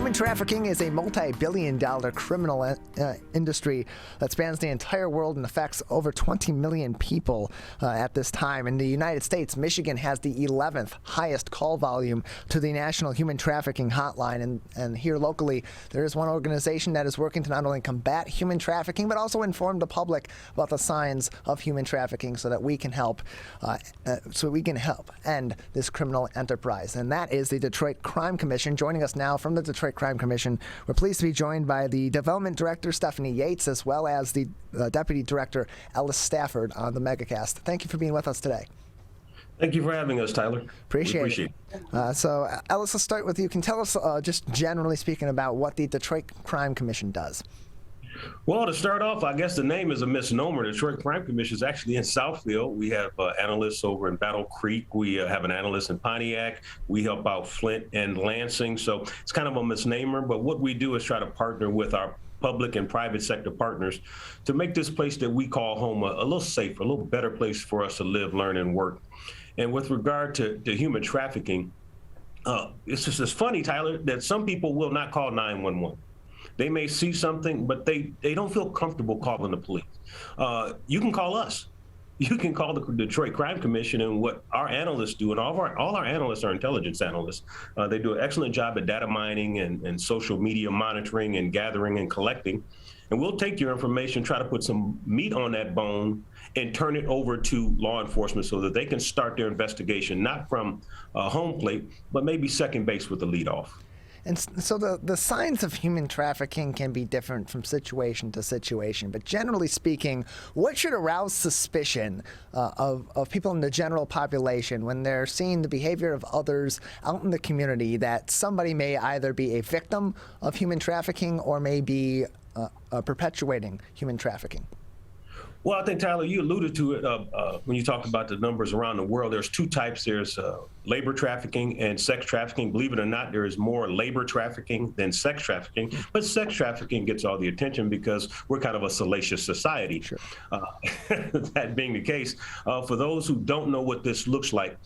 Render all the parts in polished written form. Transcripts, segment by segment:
Human trafficking is a multi-billion-dollar criminal industry that spans the entire world and affects over 20 million people at this time. In the United States, Michigan has the 11th highest call volume to the National Human Trafficking Hotline. And here locally, there is one organization that is working to not only combat human trafficking, but also inform the public about the signs of human trafficking so that we can help end this criminal enterprise. And that is the Detroit Crime Commission. Joining us now from the Detroit Crime Commission, we're pleased to be joined by the Development Director, Stephanie Yates, as well as the Deputy Director, Ellis Stafford, on the MegaCast. Thank you for being with us today. Thank you for having us, Tyler. Appreciate it. So, Ellis, let's start with you. Can you tell us, just generally speaking, about what the Detroit Crime Commission does? Well, to start off, I guess the name is a misnomer. The Detroit Crime Commission is actually in Southfield. We have analysts over in Battle Creek. We have an analyst in Pontiac. We help out Flint and Lansing. So it's kind of a misnomer, but what we do is try to partner with our public and private sector partners to make this place that we call home a little safer, a little better place for us to live, learn, and work. And with regard to human trafficking, it's funny, Tyler, that some people will not call 911. They may see something, but they don't feel comfortable calling the police. You can call us. You can call the Detroit Crime Commission, and what our analysts do, and all our analysts are intelligence analysts. They do an excellent job at data mining and social media monitoring and gathering and collecting. And we'll take your information, try to put some meat on that bone, and turn it over to law enforcement so that they can start their investigation, not from home plate, but maybe second base with the lead off. And so the signs of human trafficking can be different from situation to situation. But generally speaking, what should arouse suspicion of people in the general population when they're seeing the behavior of others out in the community that somebody may either be a victim of human trafficking or may be perpetuating human trafficking? Well, I think, Tyler, you alluded to it when you talked about the numbers around the world. There's two types. There's labor trafficking and sex trafficking. Believe it or not, there is more labor trafficking than sex trafficking. But sex trafficking gets all the attention because we're kind of a salacious society. Sure. That being the case, for those who don't know what this looks like,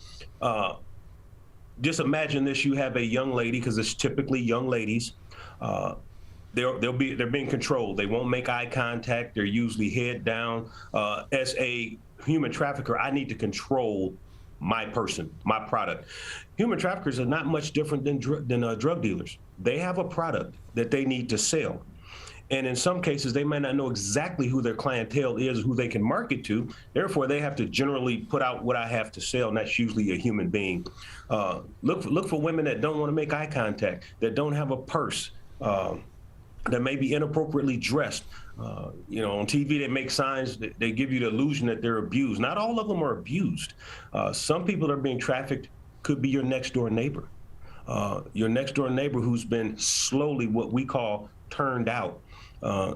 just imagine this. You have a young lady, because it's typically young ladies. They're being controlled. They won't make eye contact. They're usually head down. As a human trafficker, I need to control my person, my product. Human traffickers are not much different than drug dealers. They have a product that they need to sell. And in some cases, they may not know exactly who their clientele is, who they can market to. Therefore, they have to generally put out what I have to sell, and that's usually a human being. Look for women that don't want to make eye contact, that don't have a purse, that may be inappropriately dressed. On TV, they make signs, they give you the illusion that they're abused. Not all of them are abused. Some people that are being trafficked could be your next door neighbor. Your next door neighbor who's been slowly what we call turned out.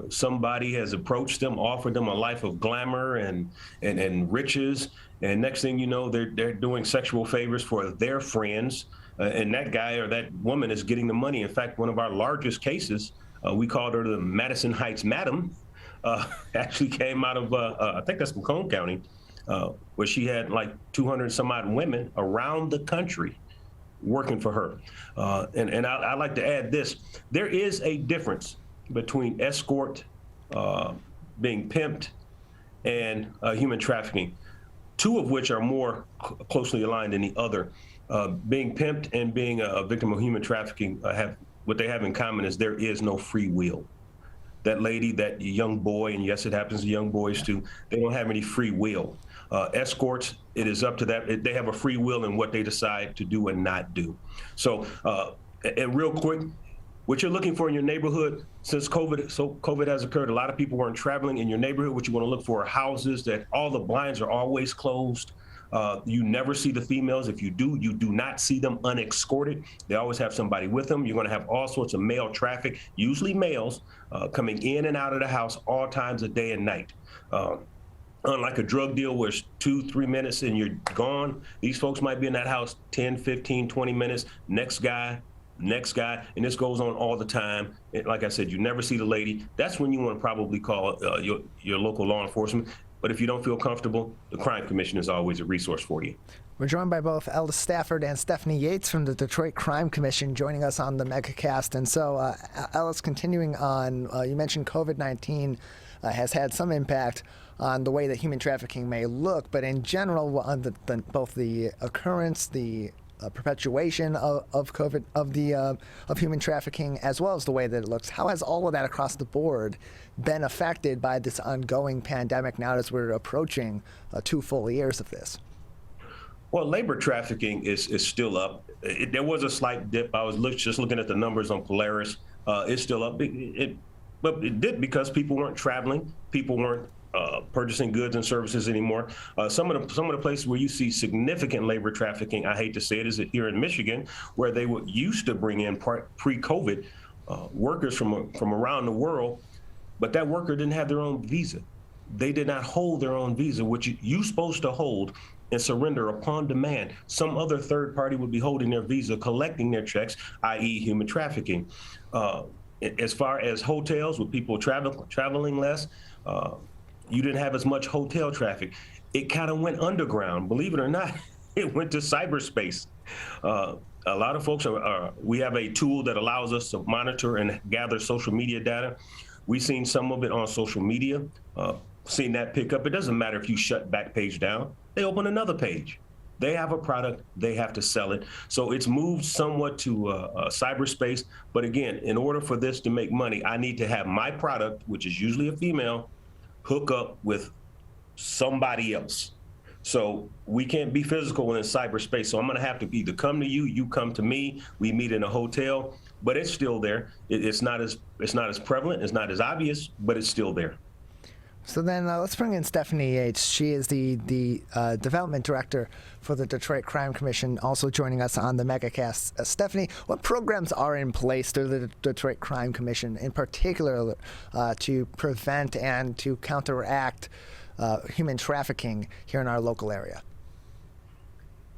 Somebody has approached them, offered them a life of glamour and riches. And next thing you know, they're doing sexual favors for their friends. And that guy or that woman is getting the money. In fact, one of our largest cases, we called her the Madison Heights Madam, actually came out of, I think that's Macomb County, where she had like 200 some odd women around the country working for her. And I'd like to add this. There is a difference between escort, being pimped, and human trafficking, two of which are more closely aligned than the other. Being pimped and being a victim of human trafficking what they have in common is there is no free will. That lady, that young boy, and yes, it happens to young boys too, they don't have any free will. Escorts, it is up to that. They have a free will in what they decide to do and not do. So, and real quick, what you're looking for in your neighborhood, since COVID has occurred, a lot of people weren't traveling in your neighborhood. What you want to look for are houses that all the blinds are always closed. You never see the females. If you do not see them unescorted. They always have somebody with them. You're going to have all sorts of male traffic, usually males, coming in and out of the house all times of day and night. Unlike a drug deal where it's 2-3 minutes and you're gone, these folks might be in that house 10, 15, 20 minutes. Next guy, and this goes on all the time. Like I said, you never see the lady. That's when you want to probably call your local law enforcement. But if you don't feel comfortable, the Crime Commission is always a resource for you. We're joined by both Ellis Stafford and Stephanie Yates from the Detroit Crime Commission joining us on the MegaCast. And so, Ellis, continuing on, you mentioned COVID-19 has had some impact on the way that human trafficking may look, but in general, both the occurrence, the perpetuation of COVID, of human trafficking, as well as the way that it looks. How has all of that across the board been affected by this ongoing pandemic now as we're approaching 2 full years of this? Well, labor trafficking is still up. There was a slight dip. I was just looking at the numbers on Polaris. It's still up. But it dipped because people weren't traveling. People weren't purchasing goods and services anymore. Some of the places where you see significant labor trafficking, I hate to say it, is here in Michigan, where they used to bring in pre-COVID workers from around the world, but that worker didn't have their own visa. They did not hold their own visa, which you're supposed to hold and surrender upon demand. Some other third party would be holding their visa, collecting their checks, i.e. human trafficking. As far as hotels, with people traveling less, you didn't have as much hotel traffic. It kind of went underground, believe it or not. It went to cyberspace. A lot of folks we have a tool that allows us to monitor and gather social media data. We've seen some of it on social media, seen that pick up. It doesn't matter if you shut Backpage down, they open another page. They have a product, they have to sell it. So it's moved somewhat to cyberspace. But again, in order for this to make money, I need to have my product, which is usually a female, hook up with somebody else. So we can't be physical in cyberspace. So I'm gonna have to either come to you, you come to me, we meet in a hotel, but it's still there. It's not as prevalent, it's not as obvious, but it's still there. So then let's bring in Stephanie Yates. She is the development director for the Detroit Crime Commission, also joining us on the MegaCast. Stephanie, what programs are in place through the Detroit Crime Commission, in particular to prevent and to counteract human trafficking here in our local area?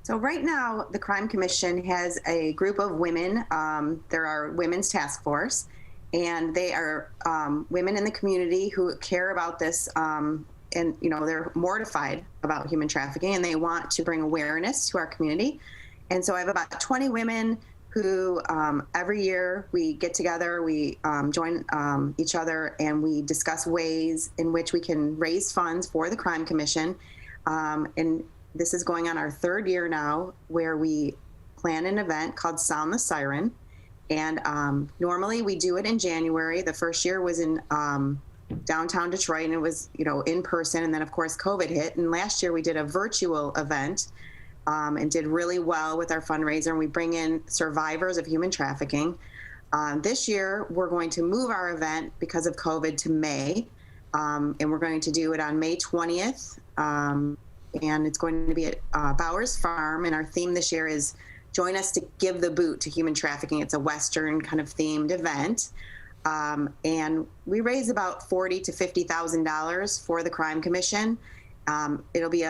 So right now, the Crime Commission has a group of women. There are Women's Task Force. And they are women in the community who care about this, and they're mortified about human trafficking, and they want to bring awareness to our community. And so I have about 20 women who every year we get together, we join each other, and we discuss ways in which we can raise funds for the Crime Commission. And this is going on our 3rd year now, where we plan an event called Sound the Siren. And normally we do it in January. The first year was in downtown Detroit, and it was, in person. And then, of course, COVID hit. And last year we did a virtual event and did really well with our fundraiser. And we bring in survivors of human trafficking. This year we're going to move our event because of COVID to May. And we're going to do it on May 20th. And it's going to be at Bowers Farm. And our theme this year is Join Us to Give the Boot to Human Trafficking. It's a Western kind of themed event. And we raise about $40,000 to $50,000 for the Crime Commission. It'll be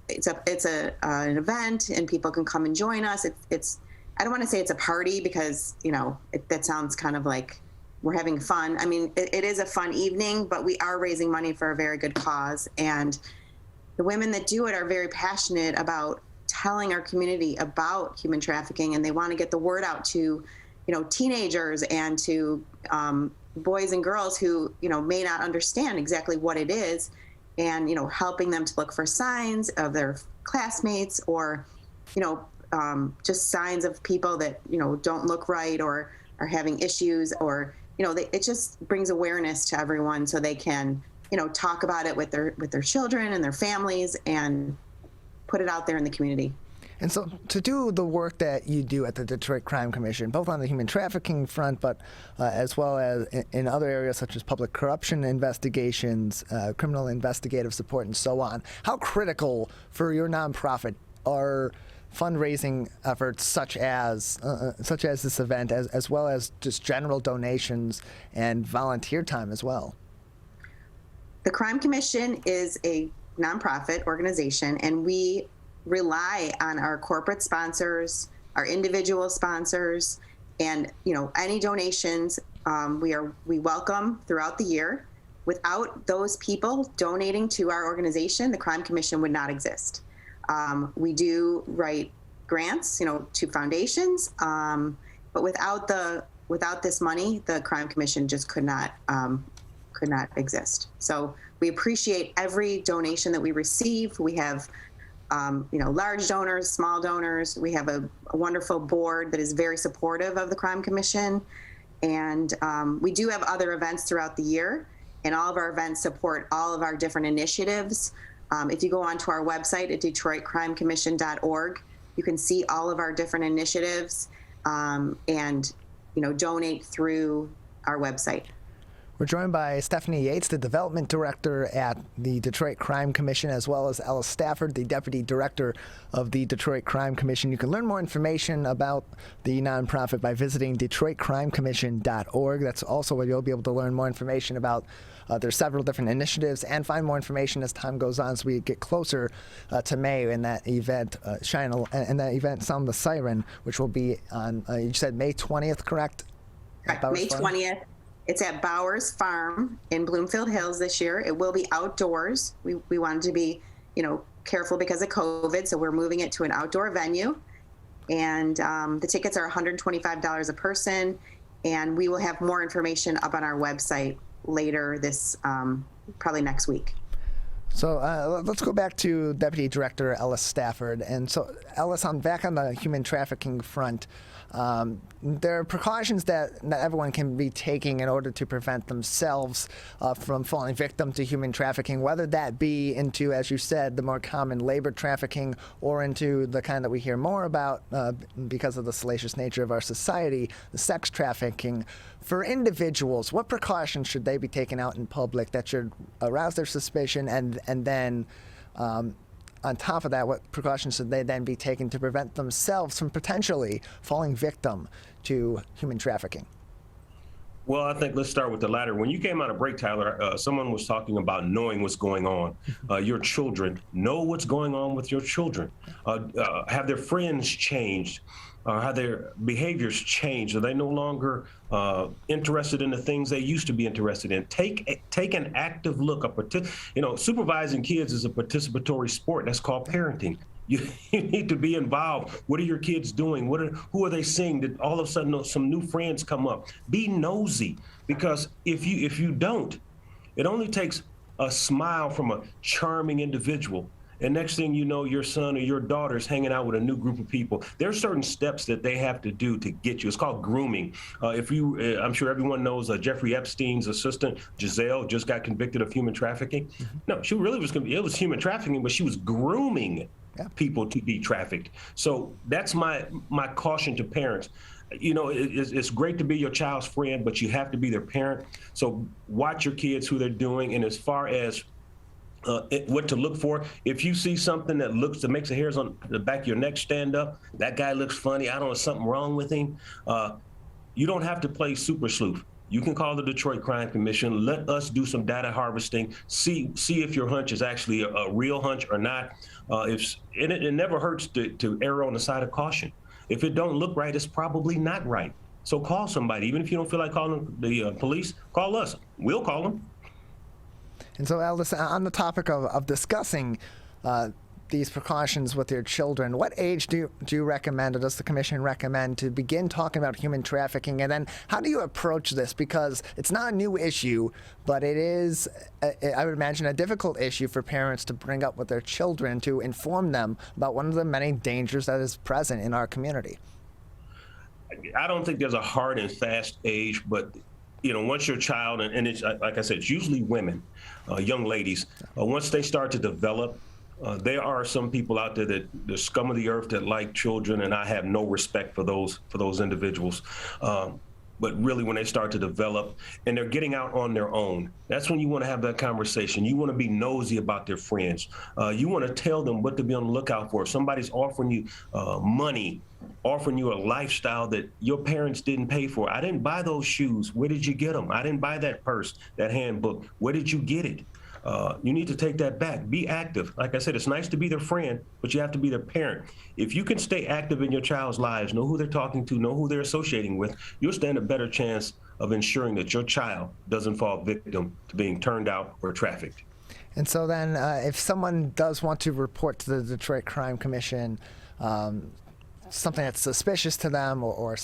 it's an event, and people can come and join us. It's I don't want to say it's a party because, that sounds kind of like we're having fun. I mean, it is a fun evening, but we are raising money for a very good cause. And the women that do it are very passionate about telling our community about human trafficking, and they want to get the word out to, teenagers and to boys and girls who, may not understand exactly what it is, and, helping them to look for signs of their classmates or, just signs of people that, don't look right or are having issues, or, it just brings awareness to everyone so they can, talk about it with their children and their families and put it out there in the community. And so to do the work that you do at the Detroit Crime Commission, both on the human trafficking front, but as well as in other areas such as public corruption investigations, criminal investigative support, and so on, how critical for your nonprofit are fundraising efforts such as this event, as well as just general donations and volunteer time as well? The Crime Commission is a nonprofit organization, and we rely on our corporate sponsors, our individual sponsors, and any donations we welcome throughout the year. without those people donating to our organization, the Crime Commission would not exist. We do write grants, to foundations, but without this money, the Crime Commission just could not exist. So we appreciate every donation that we receive. We have, large donors, small donors. We have a wonderful board that is very supportive of the Crime Commission. And we do have other events throughout the year, and all of our events support all of our different initiatives. If you go onto our website at DetroitCrimeCommission.org, you can see all of our different initiatives and donate through our website. We're joined by Stephanie Yates, the Development Director at the Detroit Crime Commission, as well as Ellis Stafford, the Deputy Director of the Detroit Crime Commission. You can learn more information about the nonprofit by visiting DetroitCrimeCommission.org. That's also where you'll be able to learn more information about there's several different initiatives and find more information as time goes on, so we get closer to May in that event, Sound the Siren, which will be on, you said May 20th, correct? Correct, May 20th. It's at Bowers Farm in Bloomfield Hills this year. It will be outdoors. We wanted to be, careful because of COVID, so we're moving it to an outdoor venue. And the tickets are $125 a person, and we will have more information up on our website later this, probably next week. So let's go back to Deputy Director Ellis Stafford. And so, Ellis, back on the human trafficking front, there are precautions that everyone can be taking in order to prevent themselves from falling victim to human trafficking, whether that be into, as you said, the more common labor trafficking, or into the kind that we hear more about because of the salacious nature of our society, the sex trafficking. For individuals, what precautions should they be taking out in public that should arouse their suspicion, and then on top of that, what precautions should they then be taking to prevent themselves from potentially falling victim to human trafficking? Well, I think let's start with the latter. When you came out of break, Tyler, someone was talking about knowing what's going on. Your children, know what's going on with your children. Have their friends changed? Have their behaviors changed? Are they no longer interested in the things they used to be interested in? Take an active look. Supervising kids is a participatory sport. That's called parenting. You need to be involved. What are your kids doing? Who are they seeing? Did all of a sudden some new friends come up? Be nosy, because if you don't, it only takes a smile from a charming individual, and next thing you know, your son or your daughter's hanging out with a new group of people. There are certain steps that they have to do to get you. It's called grooming. I'm sure everyone knows Jeffrey Epstein's assistant, Giselle, just got convicted of human trafficking. Mm-hmm. No, she really it was human trafficking, but she was grooming people to be trafficked. So that's my caution to parents. It's great to be your child's friend, but you have to be their parent. So watch your kids, who they're doing, and as far as what to look for. If you see something that makes the hairs on the back of your neck stand up, that guy looks funny, I don't know, something wrong with him, you don't have to play super sleuth. You can call the Detroit Crime Commission. Let us do some data harvesting. See if your hunch is actually a real hunch or not. It never hurts to err on the side of caution. If it don't look right, it's probably not right. So call somebody. Even if you don't feel like calling the police, call us. We'll call them. And so, Ellis, on the topic of discussing these precautions with your children, what age do you recommend, or does the commission recommend, to begin talking about human trafficking? And then how do you approach this? Because it's not a new issue, but it is, I would imagine, a difficult issue for parents to bring up with their children, to inform them about one of the many dangers that is present in our community. I don't think there's a hard and fast age, but once your child, and it's, like I said, it's usually women, young ladies, once they start to develop, there are some people out there that the scum of the earth that like children, and I have no respect for those individuals. But really, when they start to develop and they're getting out on their own, that's when you want to have that conversation. You want to be nosy about their friends. You want to tell them what to be on the lookout for. If somebody's offering you money, offering you a lifestyle that your parents didn't pay for. I didn't buy those shoes. Where did you get them? I didn't buy that purse, that handbook. Where did you get it? You need to take that back. Be active. Like I said, it's nice to be their friend, but you have to be their parent. If you can stay active in your child's lives, know who they're talking to, know who they're associating with, you'll stand a better chance of ensuring that your child doesn't fall victim to being turned out or trafficked. And so then if someone does want to report to the Detroit Crime Commission something that's suspicious to them or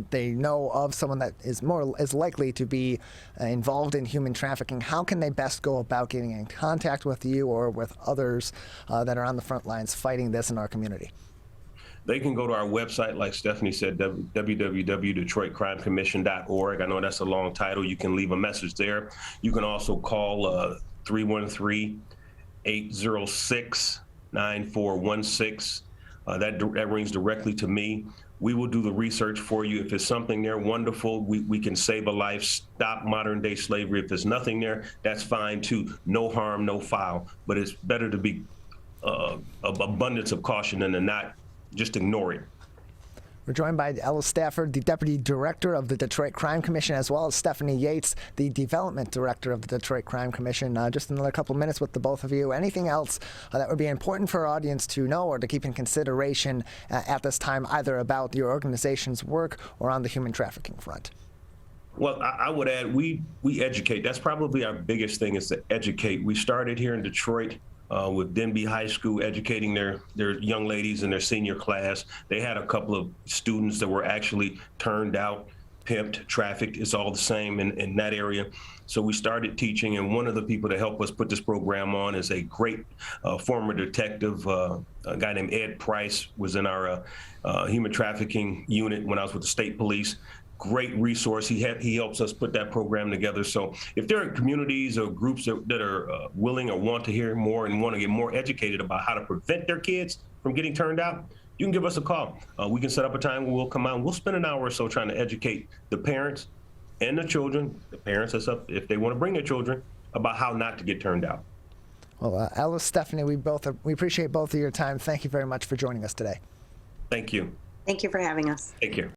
they know of someone that is likely to be involved in human trafficking, how can they best go about getting in contact with you or with others that are on the front lines fighting this in our community? They can go to our website, like Stephanie said, www.detroitcrimecommission.org. I know that's a long title. You can leave a message there. You can also call 313-806-9416. That rings directly to me. We will do the research for you. If there's something there, wonderful. We can save a life, stop modern day slavery. If there's nothing there, that's fine too. No harm, no foul. But it's better to be of abundance of caution than to not just ignore it. We're joined by Ellis Stafford, the Deputy Director of the Detroit Crime Commission, as well as Stephanie Yates, the Development Director of the Detroit Crime Commission. Just another couple minutes with the both of you. Anything else that would be important for our audience to know or to keep in consideration at this time, either about your organization's work or on the human trafficking front? Well, I would add, we educate. That's probably our biggest thing, is to educate. We started here in Detroit with Denby High School, educating their young ladies in their senior class. They had a couple of students that were actually turned out, pimped, trafficked. It's all the same in that area. So we started teaching, and one of the people to help us put this program on is a great former detective, a guy named Ed Price, was in our human trafficking unit when I was with the state police. Great resource. He helps us put that program together. So if there are communities or groups that are willing or want to hear more and want to get more educated about how to prevent their kids from getting turned out, you can give us a call. We can set up a time where we'll come out and we'll spend an hour or so trying to educate the parents and the children, the parents, that's up if they want to bring their children, about how not to get turned out. Well, Ellis, Stephanie, we appreciate both of your time. Thank you very much for joining us today. Thank you. Thank you for having us. Take care.